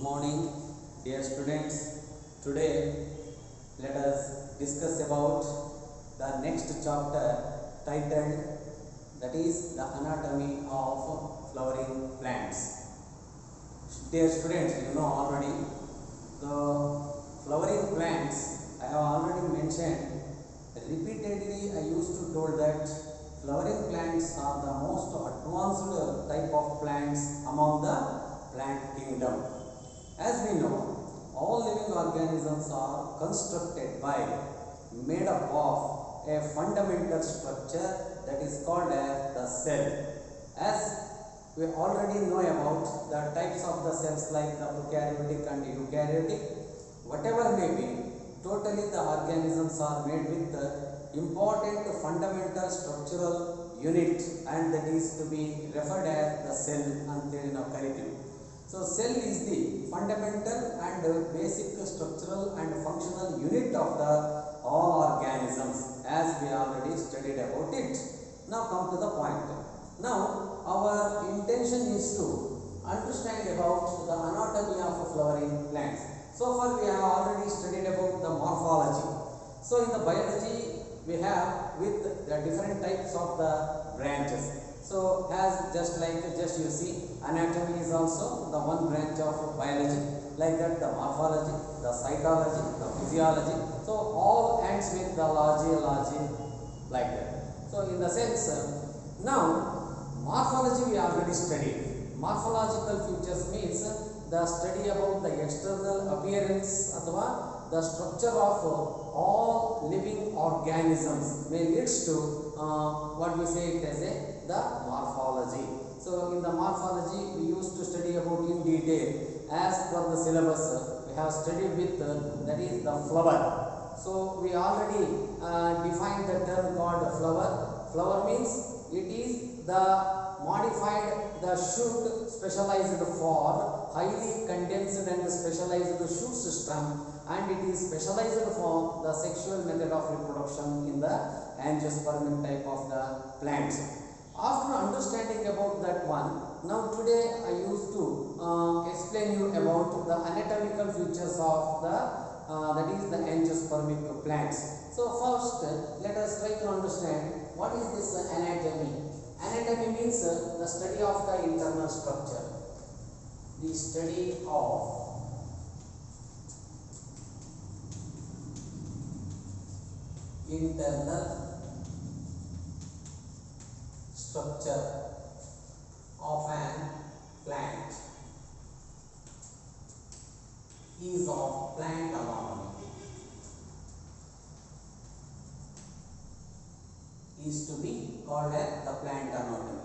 Good morning, dear students. Today, let us discuss about the next chapter titled, that is the anatomy of flowering plants. Dear students, you know already the flowering plants. I have already mentioned repeatedly. I used to told that flowering plants are the most advanced type of plants among the plant kingdom. As we know, all living organisms are constructed by, made up of a fundamental structure that is called as the cell. As we already know about the types of the cells like the prokaryotic and eukaryotic, whatever may be, totally the organisms are made with the important fundamental structural unit, and that is to be referred as the cell anteli ನಾವು ಕರಿತೀವಿ. So cell is the fundamental and basic structural and functional unit of the all organisms, as we already studied about it. Now come to the point. Now our intention is to understand about the anatomy of flowering plants. So far we have already studied about the morphology. So in the biology we have with the different types of the branches. So as just you see, anatomy is also the one branch of biology, like that the morphology, the cytology, the physiology. So all ends with the logy like that. So in the sense, now morphology we already studied. Morphological features means the study about the external appearance अथवा the structure of all living organisms may leads to what we say it as the morphology. So in the morphology we used to study about in detail. As per the syllabus we have studied with that is the flower. So we already defined the term called flower. Flower means it is the modified, the shoot specialized for highly condensed and specialized shoot system, and it is specialized for the sexual method of reproduction in the angiospermic type of the plants. After understanding about that one, now today I used to explain you about the anatomical features of the that is the angiospermic plants. So first let us try to understand what is this anatomy. Anatomy means the study of the internal structure. The study of internal structure of an plant is of plant anatomy. Is to be called as the plant anatomy.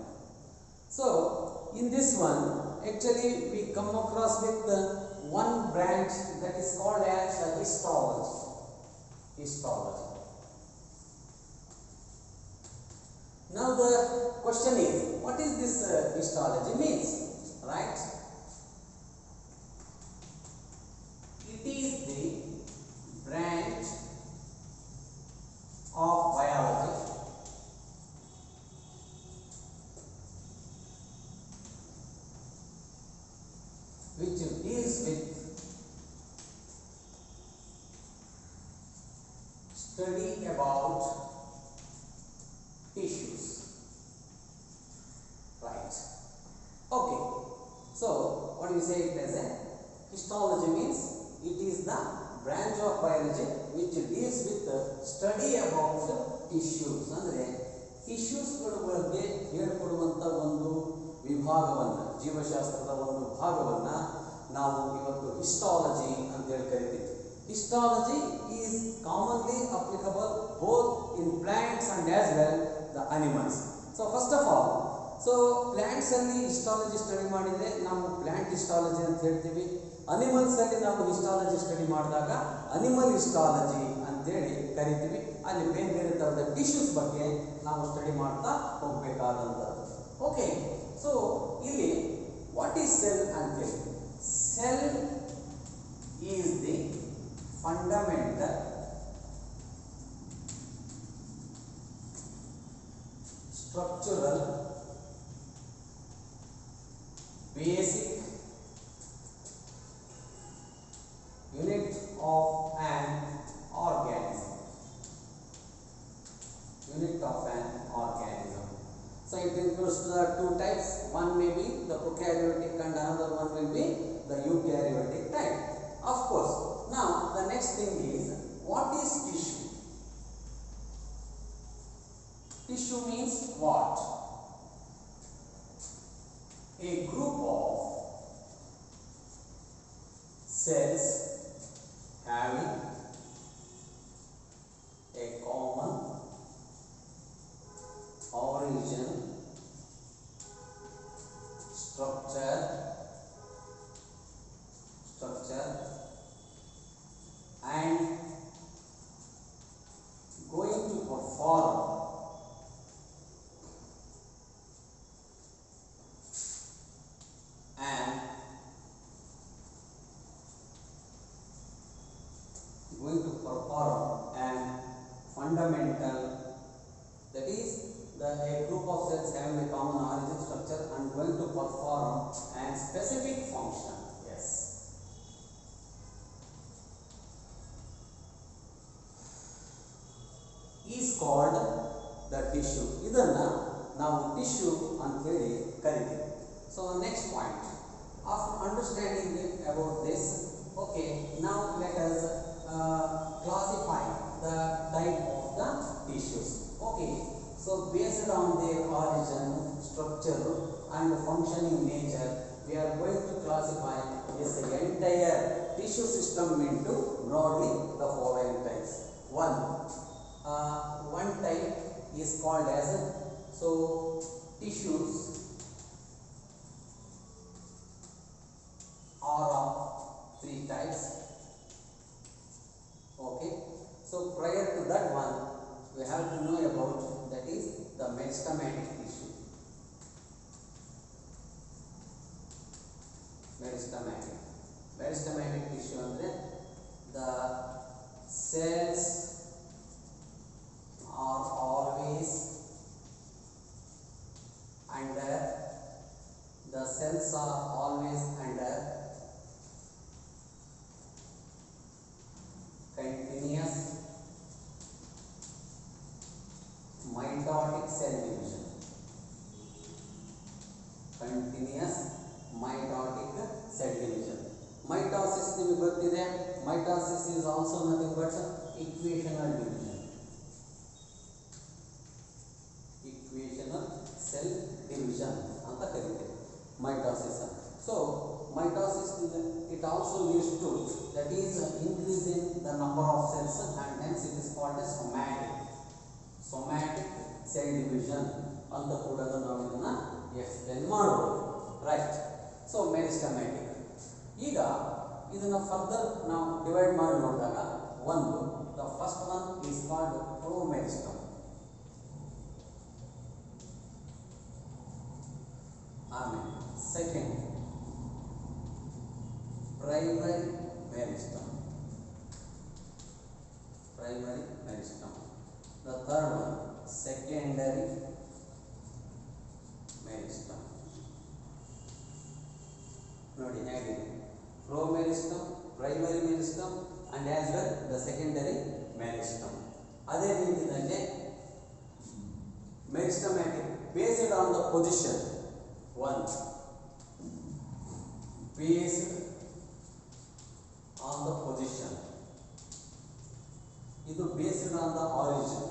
So in this one, actually we come across with one branch that is called as histology. Histology. Now the question is, what is this histology means, right? It is the branch of biology which deals with study about tissues, right? Okay, so what do you say it as a histology means it is the branch of biology which deals with the study about tissues. ಅಂದರೆ ಟಿಶ್ಯೂಸ್ಗಳ ಬಗ್ಗೆ ಹೇಳಿಕೊಡುವಂಥ ಒಂದು ವಿಭಾಗವನ್ನು, ಜೀವಶಾಸ್ತ್ರದ ಒಂದು ಭಾಗವನ್ನು ನಾವು ಇವತ್ತು histology ಅಂತ ಹೇಳಿ ಕರಿತೀವಿ. Histology is commonly applicable both in plants and as well the animals. So first of all, so plants ಅಲ್ಲಿ ಹಿಸ್ಟಾಲಜಿ ಸ್ಟಡಿ ಮಾಡಿದರೆ ನಾವು ಪ್ಲಾಂಟ್ ಹಿಸ್ಟಾಲಜಿ ಅಂತ ಹೇಳ್ತೀವಿ. ಅನಿಮಲ್ಸ್ ಅಲ್ಲಿ ನಾವು ಹಿಸ್ಟಾಲಜಿ ಸ್ಟಡಿ ಮಾಡಿದಾಗ ಅನಿಮಲ್ ಹಿಸ್ಟಾಲಜಿ ಅಂತೇಳಿ ಕರಿತೀವಿ. ಅಲ್ಲಿ ಬೇರೆ ಬೇರೆ ಥರದ ಟಿಶ್ಯೂಸ್ ಬಗ್ಗೆ ನಾವು ಸ್ಟಡಿ ಮಾಡ್ತಾ ಹೋಗಬೇಕಾದಂಥದ್ದು. ಓಕೆ, ಸೊ ಇಲ್ಲಿ ವಾಟ್ ಈಸ್ ಸೆಲ್ ಅಂತೇಳಿ, cell is the fundamental structural basic of an organism. Unit of an organism. So it includes the two types. One may be the prokaryotic and another one will be the eukaryotic type. Of course. Now the next thing is, what is tissue? Tissue means what? A group of cells having a common origin, structure and going to perform an fundamental, that is a group of cells having a common origin, structure and going to perform an specific function. Yes. Is called the tissue. ಇದನ್ನ ನಾವು tissue ಅಂತ ಹೇಳಿ ಕರೀತೀವಿ. So next point, after understanding about this, okay, now let us classify the type of the tissues. Okay, so based on their origin, structure and functioning nature, we are going to classify this entire tissue system into broadly the following types. One type is called as, so tissues are of three types. Okay, so prior to that one we have to know about, that is the meristematic tissue. Meristematic tissue andre the cells are always under, the cells are always under continuous mitotic cell division. Continuous mitotic cell division. Mitosis ನಿಮಗೆ ಗೊತ್ತಿದೆ. Mitosis is also nothing but equational division. Equational cell division ಅಂತ ಕರೀತೀವಿ mitosis. So mitosis, it also leads to, that is increase in the number of cells and hence it is called as somatic cell division ಅಂತ ಕೂಡ ನಾವು ಇದನ್ನ explain ಮಾಡಬಹುದು. Right. So meristematic. ಈಗ ಇದನ್ನ further ನಾವು ಡಿವೈಡ್ ಮಾಡಿ ನೋಡಿದಾಗ, ಒಂದು, the first one is called promeristem. ಆಮೇಲೆ second primary meristem. The third one, secondary meristem. Nodi ಹೇಗಿದೆ, promeristem, primary meristem and as well the secondary meristem. ಅದೇ ರೀತಿಯಲ್ಲಿ meristematic based on the position. One, based on the position. It is based on the origin.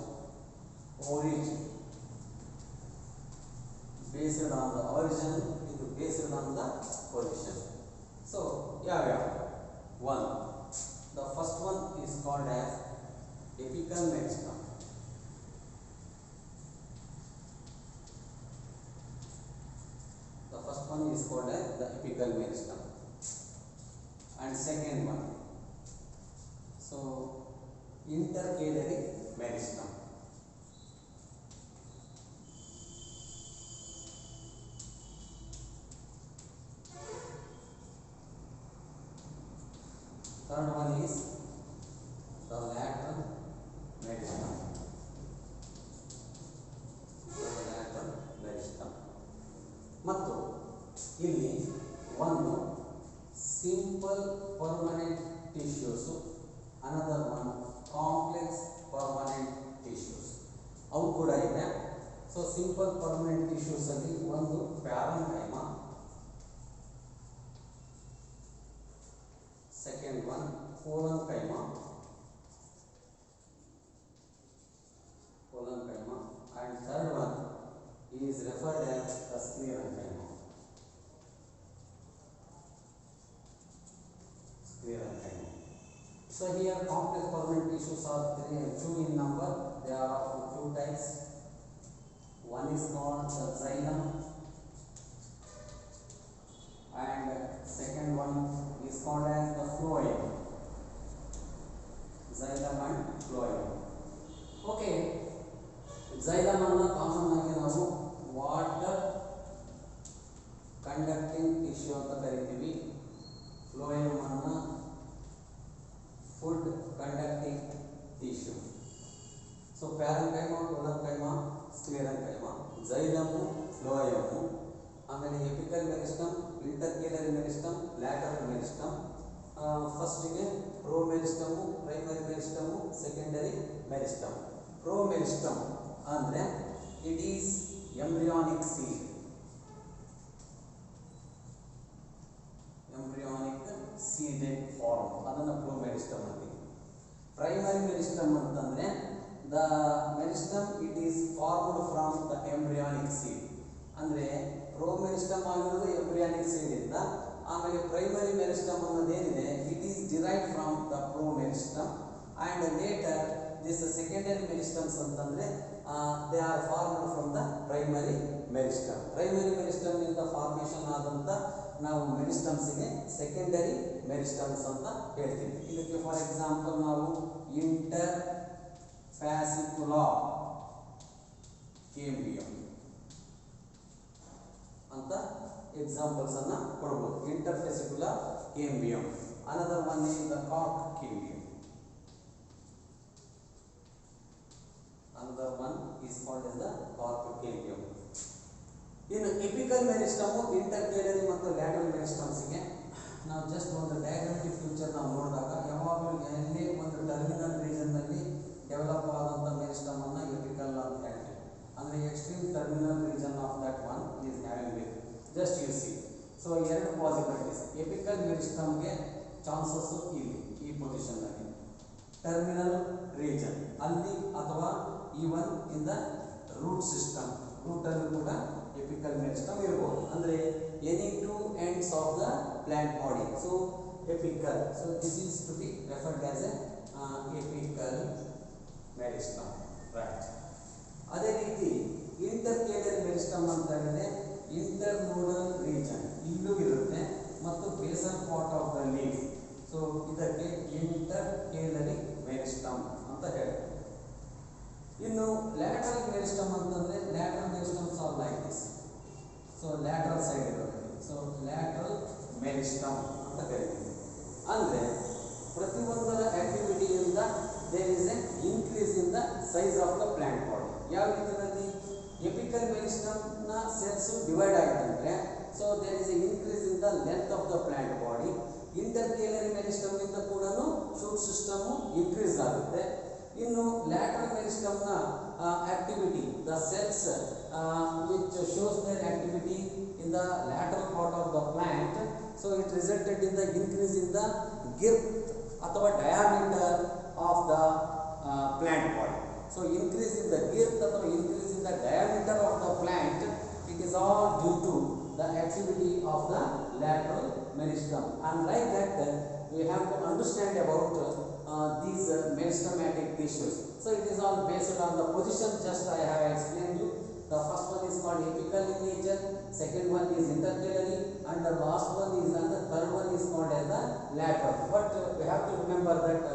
Based on the origin, it is based on the position. So, one. The first one is called as apical meristem. The first one is called as the apical meristem. And second one, so intercalary meristem. Third one is the lateral meristem. ಮತ್ತು ಇಲ್ಲಿ ಒಂದು simple permanent tissues another one complex permanent tissues. ಅವು ಕೂಡ ಇದೆ. So simple permanent tissues ಅಲ್ಲಿ ಒಂದು parenchyma, second one collenchyma, and third one is referred as the sclerenchyma. So here complex permanent tissues are two in number. They are of two types. One is called the xylem and second one is called as the phloem. Xylem and phloem. Okay, xylem anna common agi ನಾವು water conducting tissue ಅಂತ ಕರೀತೀವಿ. phloem anna food conducting tissue. So parenchyma, collenchyma, sclerenchyma, xylem, phloem, ಆಮೇಲೆ apical meristem, intercalary meristem, lateral meristem. ಫಸ್ಟಿಗೆ pro meristem, primary meristem, secondary meristem. Pro meristem ಅಂದರೆ it is embryonic seed, embryonic seeded form, ಅದನ್ನು pro meristem ಅಂತೀವಿ. Primary meristem ಅಂತಂದರೆ the meristem it is formed from the embryonic seed. ಅಂದರೆ pro meristem ಆಗಿರೋದು embryonic seed ಇಂದ. ಆಮೇಲೆ primary meristem ಅನ್ನೋದೇನಿದೆ it is derived from the pro meristem and later this secondary meristems ಅಂತಂದರೆ they are formed from the primary meristem. Primary meristem ಇಂದ formation ಆದಂಥ ನಾವು ಮೆರಿಸ್ಟಮ್ಸ್ಗೆ ಸೆಕೆಂಡರಿ ಮೆರಿಸ್ಟಮ್ಸ್ ಅಂತ ಹೇಳ್ತೀವಿ. ಇದಕ್ಕೆ ಫಾರ್ ಎಕ್ಸಾಂಪಲ್ ನಾವು ಇಂಟರ್ ಫ್ಯಾಸಿಕ್ಯುಲರ್ ಕೇಂಬ್ರಿಯಂ ಅಂತ ಎಕ್ಸಾಂಪಲ್ಸ್ ಅನ್ನ ಕೊಡಬಹುದು. Interfascicular cambium. Another one is the cork cambium. Another one is called as the cork cambium. ಇನ್ನು ಎಪಿಕಲ್ ಮೆರಿಸ್ಟಮ್, ಇಂಟರ್ಕ್ಯಾಲರಿ ಮತ್ತು ಲ್ಯಾಟರಲ್ ಮೆರಿಸ್ಟಮ್ಸ್ಗೆ ನಾವು ಜಸ್ಟ್ ಒಂದು ಡಯಾಗ್ರಾಮ್ಟಿಕ್ ಫ್ಯೂಚರ್ ನಾವು ನೋಡಿದಾಗ ಯಾವಾಗಲೂ ಎಲ್ಲೇ ಒಂದು ಟರ್ಮಿನಲ್ ರೀಜನ್ನಲ್ಲಿ ಡೆವಲಪ್ ಆದಂಥ ಮೆರಿಸ್ಟಮ್ ಅನ್ನು ಎಪಿಕಲ್ ಅಂತ ಹೇಳ್ತೀವಿ. ಅಂದರೆ extreme terminal region of that one is having with just you see. So ಎರಡು ಪಾಸಿಬಿಲಿಟೀಸ್. ಎಪಿಕಲ್ ಮೆರಿಸ್ಟಮ್ಗೆ ಚಾನ್ಸಸ್ ಇಲ್ಲಿ ಈ ಪೊಸಿಷನ್ನಲ್ಲಿ ಟರ್ಮಿನಲ್ ರೀಜನ್ ಅಲ್ಲಿ, ಅಥವಾ even in the root system, ರೂಟಲ್ಲೂ ಕೂಡ ಎಪಿಕಲ್ ಮೆರಿಸ್ಟಮ್ ಇರಬಹುದು. ಅಂದರೆ any two ends of the plant body. So apical, so this is to be referred as a apical meristem, right. ಅದೇ ರೀತಿ ಇಂಟರ್ಕ್ಯಾಲರಿ ಮೆರಿಸ್ಟಮ್ ಅಂತ ಹೇಳಿದ್ರೆ ಇಂಟರ್ನೋಡಲ್ ರೀಜನ್ ಇಲ್ಲೂ ಇರುತ್ತೆ ಮತ್ತು basal part of the leaf. So ಇದಕ್ಕೆ ಇಂಟರ್ಕ್ಯಾಲರಿ ಮೆರಿಸ್ಟಮ್ ಅಂತ ಹೇಳ್ತಾರೆ. ಇನ್ನು ಲ್ಯಾಟರಲ್ ಮೆರಿಸ್ಟಮ್ ಅಂತಂದ್ರೆ lateral meristems are like this. So lateral side ಇರುತ್ತೆ. ಸೊ ಲ್ಯಾಟರಲ್ ಮೆರಿಸ್ಟಮ್ ಅಂತ ಕರಿತೀವಿ. ಅಂದರೆ ಪ್ರತಿಯೊಂದರ ಆಕ್ಟಿವಿಟಿಯಿಂದ there is a increase in the size of the plant body. ಯಾವ ರೀತಿಯಲ್ಲಿ ಎಪಿಕಲ್ ಮೆರಿಸ್ಟಮ್ನ ಸೆಲ್ಸ್ ಡಿವೈಡ್ ಆಯ್ತಂದ್ರೆ so there is a increase in the length of the plant body. Intercalary meristem ಇಂದ ಕೂಡ ಶೂಟ್ ಸಿಸ್ಟಮ್ ಇನ್ಕ್ರೀಸ್ ಆಗುತ್ತೆ. ಇನ್ನು lateral ಮೆರಿಸ್ಟಮ್ನ ಆಕ್ಟಿವಿಟಿ, the cells which shows their activity in the lateral part of the plant. So it resulted in the increase in the girth ಅಥವಾ diameter of the plant body. So increase in the girth or increase in the diameter of the plant, it is all due to the activity of the lateral meristem. And like that we have to understand about these meristematic tissues. So it is all based on the position just I have explained you. The first one is called apical in nature, second one is intercalary, and the last one is, and the third one is called as the lateral. But we have to remember that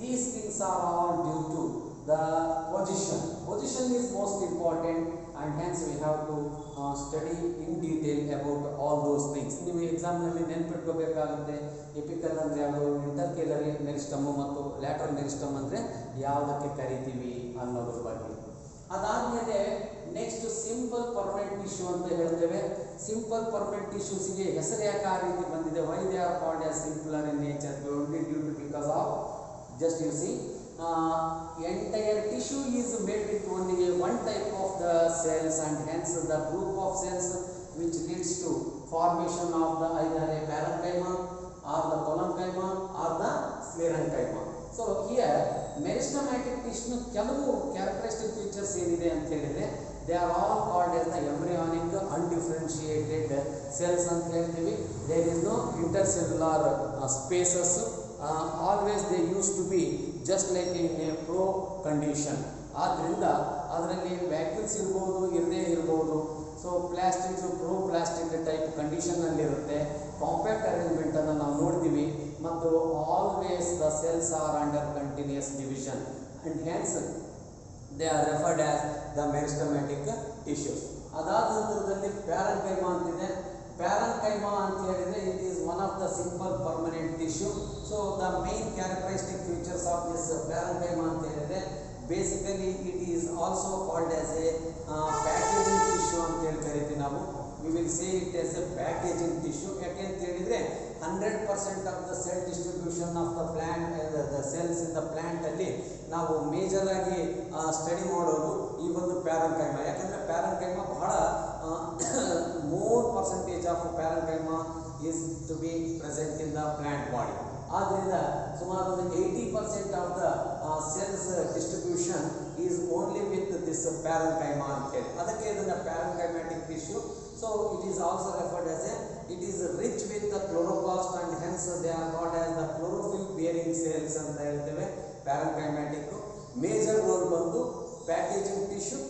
these things are all due to the position. Position is most important, and hence we have to study in detail about all those things. ನೀವು ಎಕ್ಸಾಮ್ನಲ್ಲಿ ನೆನಪಿಟ್ಕೋಬೇಕಾಗುತ್ತೆ apical ಅಂದರೆ ಯಾವುದು, ಇಂಟರ್ಕ್ಯಾಲರಿ meristem ಮತ್ತು lateral meristem ಅಂದರೆ ಯಾವುದಕ್ಕೆ ಕರಿತೀವಿ ಅನ್ನೋದ್ರ ಬಗ್ಗೆ. ಅದಾದಮೇಲೆ ನೆಕ್ಸ್ಟ್ ಸಿಂಪಲ್ ಪರ್ಮನೆಂಟ್ ಟಿಶ್ಯೂ ಅಂತ ಹೇಳ್ತೇವೆ. ಸಿಂಪಲ್ ಪರ್ಮನೆಂಟ್ ಟಿಶ್ಯೂಸ್ಗೆ ಹೆಸರು ಯಾಕೆ ಆ ರೀತಿ ಬಂದಿದೆ? Why they are called as simpler in nature? Only due to because of Just you see, entire tissue is made with only one type of the cells, and hence the group of cells which leads to formation of the either a parenchyma or the collenchyma or the sclerenchyma. So here meristematic tissue ಕೆಲವು characteristic features ಏನಿದೆ ಅಂತ ಹೇಳಿದ್ರೆ, they are all called as the embryonic undifferentiated cells ಅಂತ ಹೇಳ್ತೀವಿ. There is no intercellular spaces. Always they used to be just like in a pro condition. ಆದ್ದರಿಂದ ಅದರಲ್ಲಿ vacuoles ಇರ್ಬೋದು, ಇರದೇ ಇರ್ಬೋದು. So plastic pro plastic type ಕಂಡೀಷನಲ್ಲಿ ಇರುತ್ತೆ. Compact ಅರೇಂಜ್ಮೆಂಟನ್ನು ನಾವು ನೋಡ್ತೀವಿ. ಮತ್ತು always the cells are under continuous division and hence they are referred as the meristematic tissues. ಅದಾದ ನಂತರದಲ್ಲಿ ಪ್ಯಾರೆನ್ಕೈಮಾ ಅಂತಿದೆ. ಪ್ಯಾರೆನ್ಕೈಮಾ ಅಂತ ಹೇಳಿದರೆ it is one of the simple permanent tissue. So the main characteristic features of this parenchyma ಅಂತ ಹೇಳಿದರೆ, basically it is also called as a packaging tissue ಅಂತ ಹೇಳಿ ಕರಿತೀವಿ ನಾವು. V will say it as a packaging tissue. ಯಾಕೆ ಅಂತ ಹೇಳಿದರೆ 100% of the cell distribution of the plant, the cells in the ಪ್ಲ್ಯಾಂಟಲ್ಲಿ ನಾವು ಮೇಜರ್ ಆಗಿ ಸ್ಟಡಿ ಮಾಡೋದು ಈ ಒಂದು ಪ್ಯಾರೆನ್ಕೈಮಾ. ಯಾಕಂದರೆ ಪ್ಯಾರೆನ್ಕೈಮಾ ಬಹಳ more percentage of parenchyma is to be present in the plant body. ಆದ್ದರಿಂದ ಸುಮಾರು 80% of the cells distribution is only with this parenchyma ಅಂತ ಹೇಳಿ, ಅದಕ್ಕೆ ಇದನ್ನು parenchymatic tissue. So it is also referred as it is rich with the chloroplast and hence they are called as the chlorophyll bearing cells ಅಂತ ಹೇಳ್ತೇವೆ. parenchymatic major role ಬಂದು packaging tissue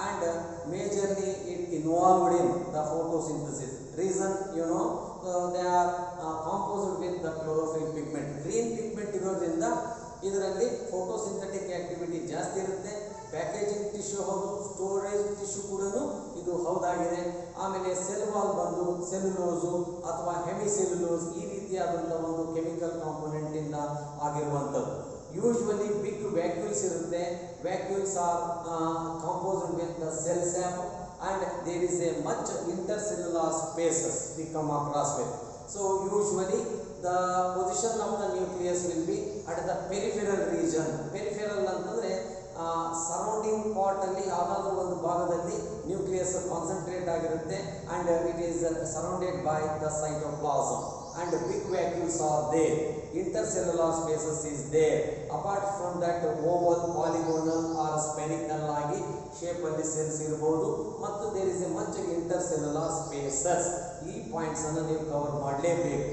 and majorly it involved in the photosynthesis. Reason, you know, they are composed with the chlorophyll pigment. Green pigment ಇರೋದ್ರಿಂದ ಇದರಲ್ಲಿ photosynthetic activity ಜಾಸ್ತಿ ಇರುತ್ತೆ. Packaging tissue ಹೌದು, storage tissue ಕೂಡ ಇದು ಹೌದಾಗಿದೆ. ಆಮೇಲೆ ಸೆಲ್ ವಾಲ್ ಬಂದು ಸೆಲ್ಯುಲೋಸು ಅಥವಾ ಹೆಮಿಸೆಲ್ಯುಲೋಸ್ ಈ ರೀತಿಯಾದಂಥ ಒಂದು ಕೆಮಿಕಲ್ ಕಾಂಪೋನೆಂಟಿಂದ ಆಗಿರುವಂಥದ್ದು. ಯೂಶ್ವಲಿ ಬಿಗ್ ವ್ಯಾಕ್ಯೂಲ್ಸ್ ಇರುತ್ತೆ. Vacuoles are composed with the cell sap and there is a much intercellular spaces we come across with. So usually the position of the nucleus will be at the peripheral region. Peripheral ಅಂತಂದ್ರೆ surrounding part ಅಲ್ಲಿ ಯಾವುದಾದ್ರೂ ಒಂದು ಭಾಗದಲ್ಲಿ nucleus concentrate ಆಗಿರುತ್ತೆ and it is surrounded by the cytoplasm and big vacuoles are there. Intercellular spaces is there. Apart from that oval, polygonal or spherical ಆಗಿ shape ಅಲ್ಲಿ cells ಇರಬಹುದು ಮತ್ತು there is a much intercellular spaces. ಈ points ಅನ್ನು ನೀವು cover ಮಾಡಲೇಬೇಕು.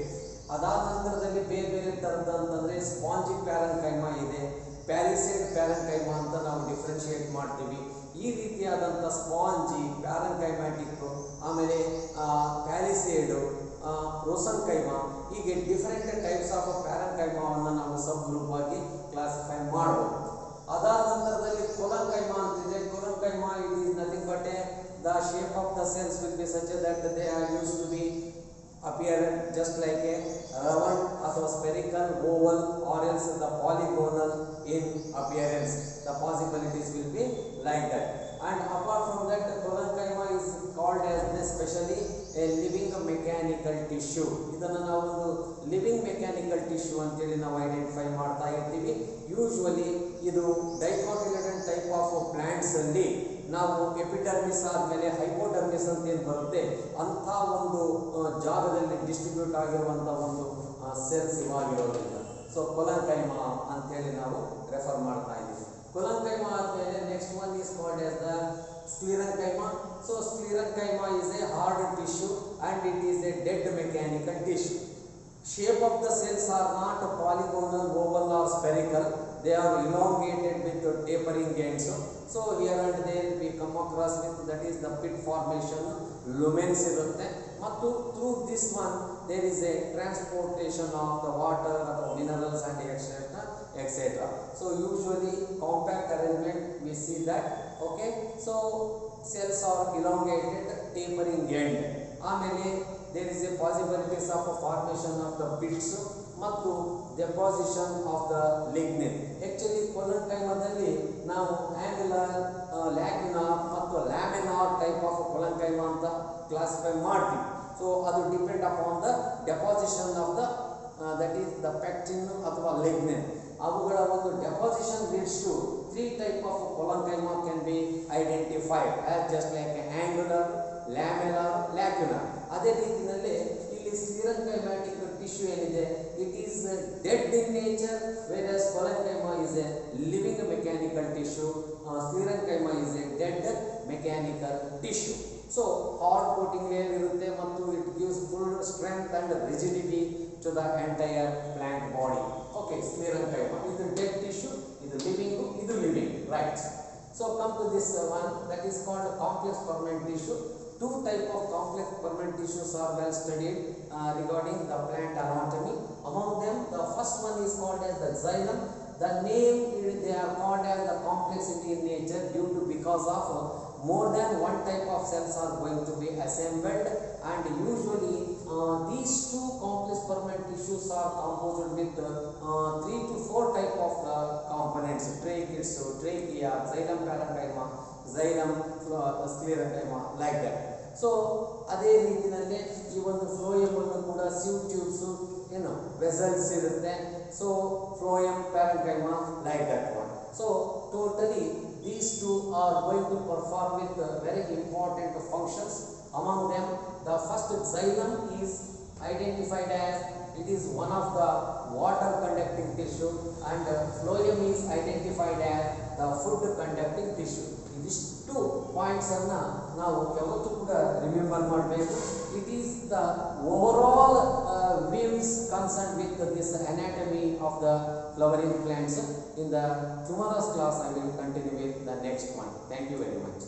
ಅದಾದ ನಂತರದಲ್ಲಿ ಬೇರೆ ಬೇರೆ ಥರದ ಅಂತಂದರೆ ಸ್ಪಾಂಜಿಕ್ ಪ್ಯಾರೆನ್ಕೈಮಾ ಇದೆ, ಪ್ಯಾಲಿಸೇಡ್ ಪ್ಯಾರೆನ್ಕೈಮಾ ಅಂತ ನಾವು ಡಿಫ್ರೆನ್ಶಿಯೇಟ್ ಮಾಡ್ತೀವಿ. ಈ ರೀತಿಯಾದಂಥ ಸ್ಪಾಂಜಿ ಪ್ಯಾರೆನ್ಕೈಮ್ಯಾಟಿಕ್, ಆಮೇಲೆ ಪ್ಯಾಲಿಸೇಡು, ರೋಸನ್ಕೈಮಾ, ಹೀಗೆ ಡಿಫರೆಂಟ್ ಟೈಪ್ಸ್ ಆಫ್ ಪ್ಯಾರೆನ್ಕೈಮಾವನ್ನು ನಾವು ಸಬ್ ಗ್ರೂಪ್ ಆಗಿ ಕ್ಲಾಸಿಫೈ ಮಾಡಬಹುದು. ಅದಾದ ನಂತರದಲ್ಲಿ ಕೊಲನ್ಕೈಮಾ ಅಂತಿದೆ. Collenchyma it is nothing but the shape of the cells will be such that they are use to be appear just like a round ಅಥವಾ spherical, oval or else the polygonal in appearance. The possibilities will be like that. And apart from that, collenchyma is called as especially a living mechanical tissue. ಇದನ್ನು ನಾವು ಒಂದು living mechanical tissue ಅಂತೇಳಿ ನಾವು identify ಮಾಡ್ತಾ ಇರ್ತೀವಿ. Usually ಇದು ಡೈಕೋಟಿಲೆಡನ್ type of plants ಅಲ್ಲಿ ನಾವು ಎಪಿಡರ್ಮಿಸ್ ಆದಮೇಲೆ ಹೈಪೋಡರ್ಮಿಸ್ ಅಂತ ಏನು ಬರುತ್ತೆ ಅಂಥ ಒಂದು ಜಾಗದಲ್ಲಿ ಡಿಸ್ಟ್ರಿಬ್ಯೂಟ್ ಆಗಿರುವಂಥ ಒಂದು ಸೆಲ್ಸ್ ಇವಾಗಿರೋದ್ರಿಂದ ಸೊ ಕೊಲನ್ಕೈಮಾ ಅಂತೇಳಿ ನಾವು ರೆಫರ್ ಮಾಡ್ತಾ ಇದ್ದೀವಿ. ಕೊಲನ್ಕೈಮಾ ಆದಮೇಲೆ next one is called as the sclerenchyma. So sclerenchyma is a hard tissue and it is a dead mechanical tissue. Shape of the cells are not polygonal, oval or spherical. They are elongated with tapering ends. So here and there we come across with that is the pit formation, lumens irutte. Mattu through this one there is a transportation of the water, minerals and etc. So usually compact arrangement we see that. Okay, so cells are elongated, tapering end. ಆಮೇಲೆ there is a possibilities of a formation of the pits ಮತ್ತು deposition of the lignin. Actually ಕೊಲನ್ಕೈಮಾದಲ್ಲಿ ನಾವು angular, ಲ್ಯಾಕ್ಯುನಾರ್ ಮತ್ತು laminar type of ಕೊಲನ್ಕೈಮಾ ಅಂತ classify ಮಾಡ್ತೀವಿ. So ಅದು depend upon the deposition of the that is the pectin ಅಥವಾ lignin. ಅವುಗಳ ಒಂದು deposition leads to 3 type of collenchyma can be identified as just like angular, lamellar, lacunar. ಅದೇ ರೀತಿಯಲ್ಲಿ ಇಲ್ಲಿ sclerenchymatic tissue ಏನಿದೆ it is dead in nature, whereas collenchyma is a living mechanical tissue, sclerenchyma is a dead mechanical tissue. So hard coating layer ಇರುತ್ತೆ ಮತ್ತು it gives full strength and rigidity to the entire plant body. Okay, sclerenchyma ಇದು dead tissue, ಇದು living, ಇದು living, right. So come to this one that is called complex permanent tissue. Two type of complex permanent tissues are well studied regarding the plant anatomy. Among them, the first one is called as the xylem. The name they are called as the complexity in nature due to because of more than one type of cells are going to be assembled, and usually these two complex permanent tissues are composed with 3 to 4 type of components: tracheids, trachea, xylem parenchyma, xylem sclerenchyma, like that. So ಅದೇ ರೀತಿಯಲ್ಲಿ ಈ ಒಂದು phloem ಅನ್ನು ಕೂಡ sieve tubes ಏನು vessels ಇರುತ್ತೆ. So phloem parenchyma like that one. So totally these two are going to perform with very important functions. Among them, the first xylem is identified as it is one of the water conducting tissue, and phloem is identified as the food conducting tissue. These 2 points are ನಾವು ಯಾವತ್ತೂ ಕೂಡ remember ಮಾಡಬೇಕು. It is the overall views concerned with this anatomy of the flowering plants. In the tomorrow's class I will continue with the next one. Thank you very much.